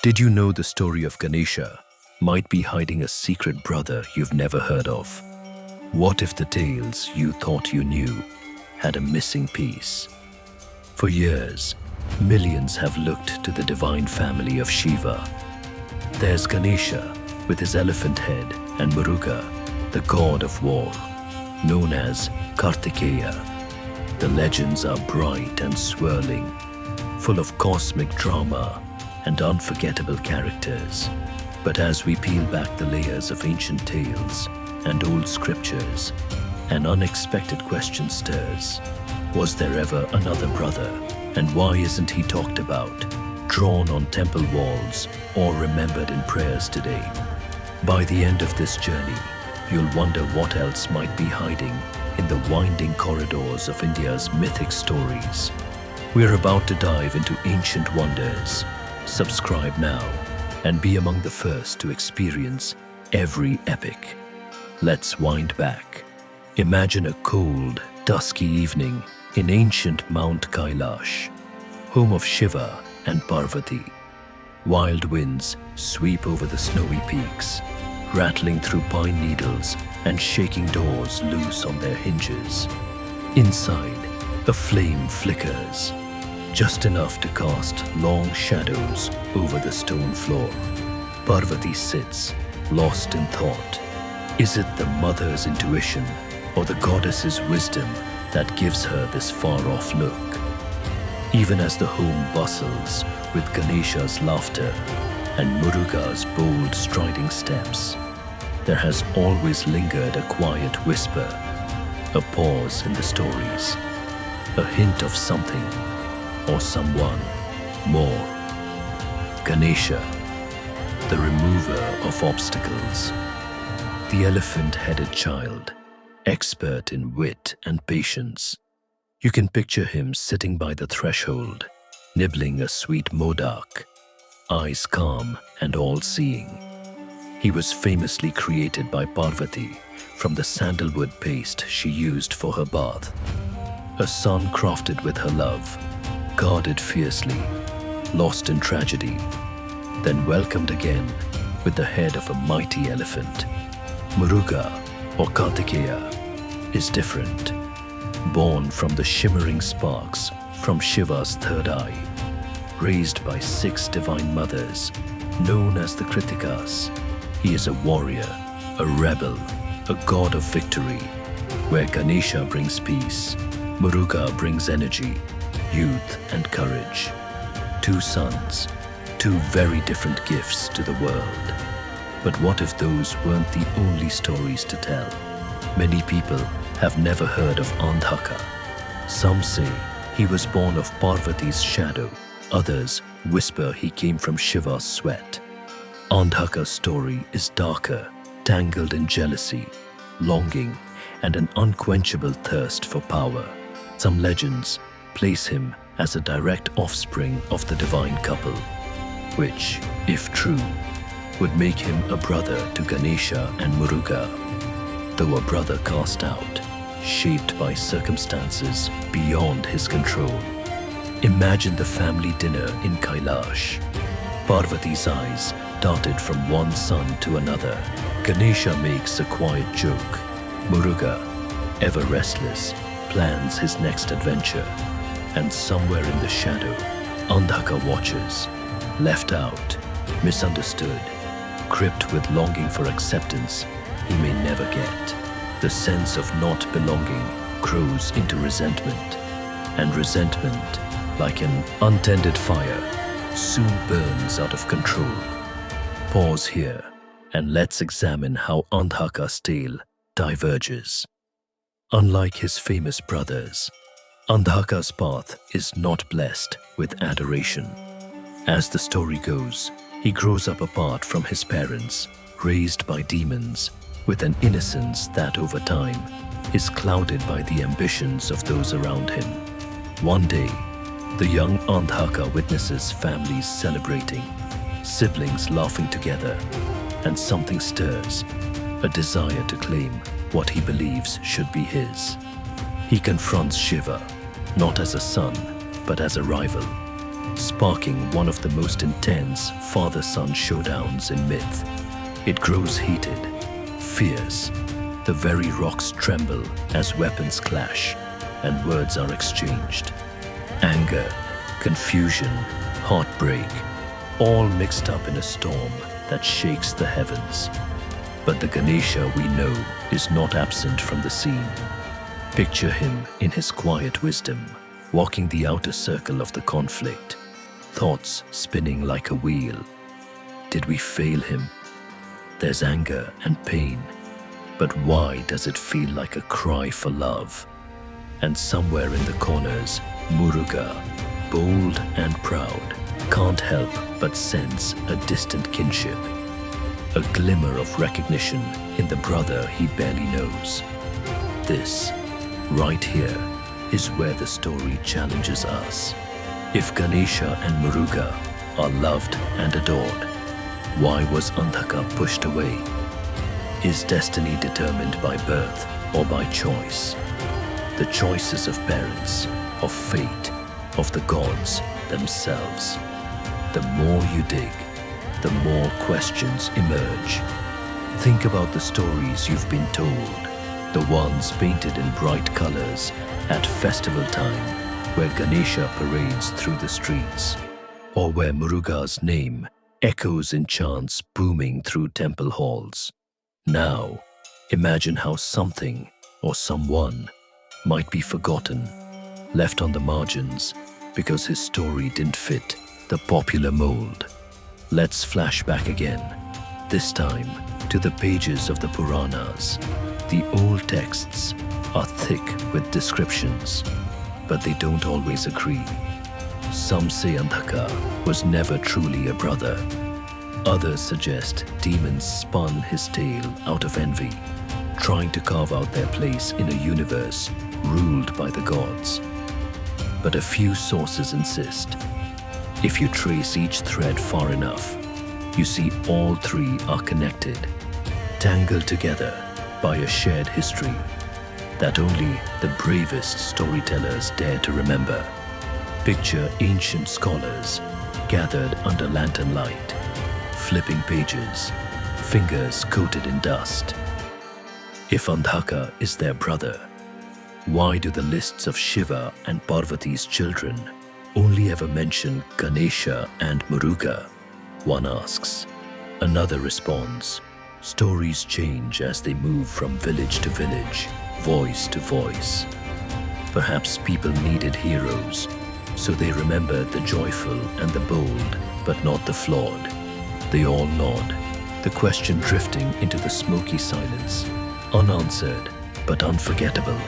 Did you know the story of Ganesha might be hiding a secret brother you've never heard of? What if the tales you thought you knew had a missing piece? For years, millions have looked to the divine family of Shiva. There's Ganesha with his elephant head and Muruga, the god of war, known as Kartikeya. The legends are bright and swirling, full of cosmic drama and unforgettable characters. But as we peel back the layers of ancient tales and old scriptures, an unexpected question stirs. Was there ever another brother? And why isn't he talked about, drawn on temple walls, or remembered in prayers today? By the end of this journey, you'll wonder what else might be hiding in the winding corridors of India's mythic stories. We're about to dive into ancient wonders. Subscribe now and be among the first to experience every epic. Let's wind back. Imagine a cold, dusky evening in ancient Mount Kailash, home of Shiva and Parvati. Wild winds sweep over the snowy peaks, rattling through pine needles and shaking doors loose on their hinges. Inside, a flame flickers, just enough to cast long shadows over the stone floor. Parvati sits, lost in thought. Is it the mother's intuition or the goddess's wisdom that gives her this far-off look? Even as the home bustles with Ganesha's laughter and Muruga's bold striding steps, there has always lingered a quiet whisper, a pause in the stories, a hint of something or someone more. Ganesha, the remover of obstacles, the elephant-headed child, expert in wit and patience. You can picture him sitting by the threshold, nibbling a sweet modak, eyes calm and all-seeing. He was famously created by Parvati from the sandalwood paste she used for her bath. A son crafted with her love, guarded fiercely, lost in tragedy, then welcomed again with the head of a mighty elephant. Muruga, or Kartikeya, is different. Born from the shimmering sparks from Shiva's third eye, raised by 6 divine mothers, known as the Kritikas, he is a warrior, a rebel, a god of victory. Where Ganesha brings peace, Muruga brings energy, youth and courage. 2 sons, 2 very different gifts to the world. But what if those weren't the only stories to tell? Many people have never heard of Andhaka. Some say he was born of Parvati's shadow. Others whisper he came from Shiva's sweat. Andhaka's story is darker, tangled in jealousy, longing, and an unquenchable thirst for power. Some legends place him as a direct offspring of the divine couple, which, if true, would make him a brother to Ganesha and Muruga, though a brother cast out, shaped by circumstances beyond his control. Imagine the family dinner in Kailash. Parvati's eyes darted from one son to another. Ganesha makes a quiet joke. Muruga, ever restless, plans his next adventure. And somewhere in the shadow, Andhaka watches, left out, misunderstood, gripped with longing for acceptance he may never get. The sense of not belonging grows into resentment, and resentment, like an untended fire, soon burns out of control. Pause here, and let's examine how Andhaka's tale diverges. Unlike his famous brothers, Andhaka's path is not blessed with adoration. As the story goes, he grows up apart from his parents, raised by demons, with an innocence that over time is clouded by the ambitions of those around him. One day, the young Andhaka witnesses families celebrating, siblings laughing together, and something stirs, a desire to claim what he believes should be his. He confronts Shiva, not as a son, but as a rival. sparking one of the most intense father-son showdowns in myth. It grows heated, fierce. The very rocks tremble as weapons clash and words are exchanged. Anger, confusion, heartbreak, all mixed up in a storm that shakes the heavens. But the Ganesha we know is not absent from the scene. Picture him in his quiet wisdom, walking the outer circle of the conflict, thoughts spinning like a wheel. Did we fail him? There's anger and pain, but why does it feel like a cry for love? And somewhere in the corners, Muruga, bold and proud, can't help but sense a distant kinship, a glimmer of recognition in the brother he barely knows. This, right here, is where the story challenges us. If Ganesha and Muruga are loved and adored, why was Andhaka pushed away? Is destiny determined by birth or by choice? The choices of parents, of fate, of the gods themselves. The more you dig, the more questions emerge. Think about the stories you've been told, the ones painted in bright colors at festival time, where Ganesha parades through the streets, or where Muruga's name echoes in chants booming through temple halls. Now, imagine how something or someone might be forgotten, left on the margins because his story didn't fit the popular mold. Let's flash back again, this time to the pages of the Puranas. The old texts are thick with descriptions, but they don't always agree. Some say Andhaka was never truly a brother. Others suggest demons spun his tale out of envy, trying to carve out their place in a universe ruled by the gods. But a few sources insist, if you trace each thread far enough, you see all three are connected, tangled together by a shared history that only the bravest storytellers dare to remember. Picture ancient scholars gathered under lantern light, flipping pages, fingers coated in dust. If Andhaka is their brother, why do the lists of Shiva and Parvati's children only ever mention Ganesha and Muruga? One asks. Another responds, stories change as they move from village to village, voice to voice. Perhaps people needed heroes, so they remembered the joyful and the bold, but not the flawed. They all nod, the question drifting into the smoky silence, unanswered but unforgettable.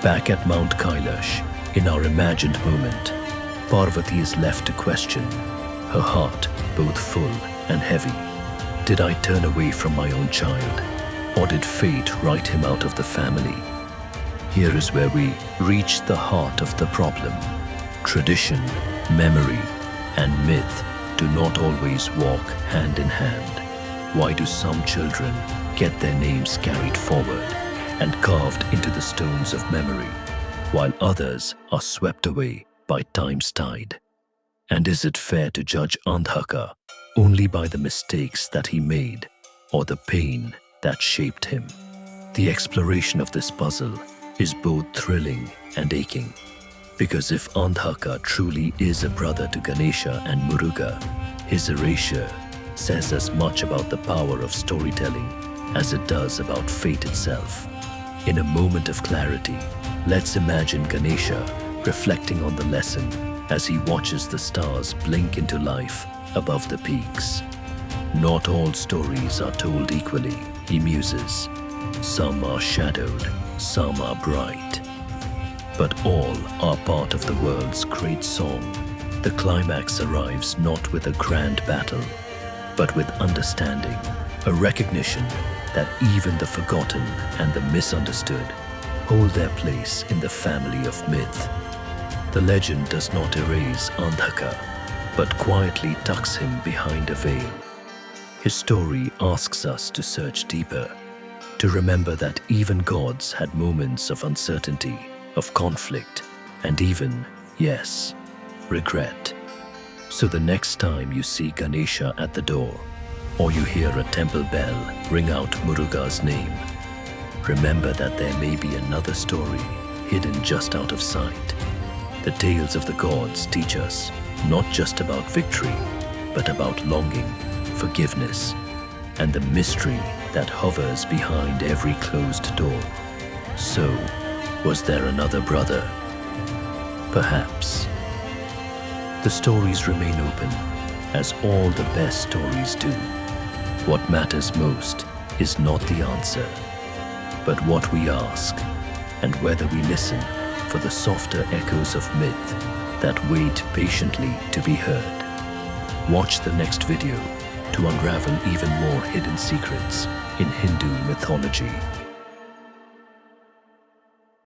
Back at Mount Kailash, in our imagined moment, Parvati is left to question, her heart both full and heavy. Did I turn away from my own child, or did fate write him out of the family? Here is where we reach the heart of the problem. Tradition, memory, and myth do not always walk hand in hand. Why do some children get their names carried forward and carved into the stones of memory, while others are swept away by time's tide? And is it fair to judge Andhaka only by the mistakes that he made or the pain that shaped him? The exploration of this puzzle is both thrilling and aching, because if Andhaka truly is a brother to Ganesha and Muruga, his erasure says as much about the power of storytelling as it does about fate itself. In a moment of clarity, let's imagine Ganesha reflecting on the lesson as he watches the stars blink into life above the peaks. Not all stories are told equally, he muses. Some are shadowed, some are bright. But all are part of the world's great song. The climax arrives not with a grand battle, but with understanding, a recognition that even the forgotten and the misunderstood hold their place in the family of myth. The legend does not erase Andhaka, but quietly tucks him behind a veil. His story asks us to search deeper, to remember that even gods had moments of uncertainty, of conflict, and even, yes, regret. So the next time you see Ganesha at the door, or you hear a temple bell ring out Muruga's name, remember that there may be another story hidden just out of sight. The tales of the gods teach us not just about victory, but about longing, forgiveness, and the mystery that hovers behind every closed door. So, was there another brother? Perhaps. The stories remain open, as all the best stories do. What matters most is not the answer, but what we ask, and whether we listen for the softer echoes of myth that wait patiently to be heard. Watch the next video to unravel even more hidden secrets in Hindu mythology.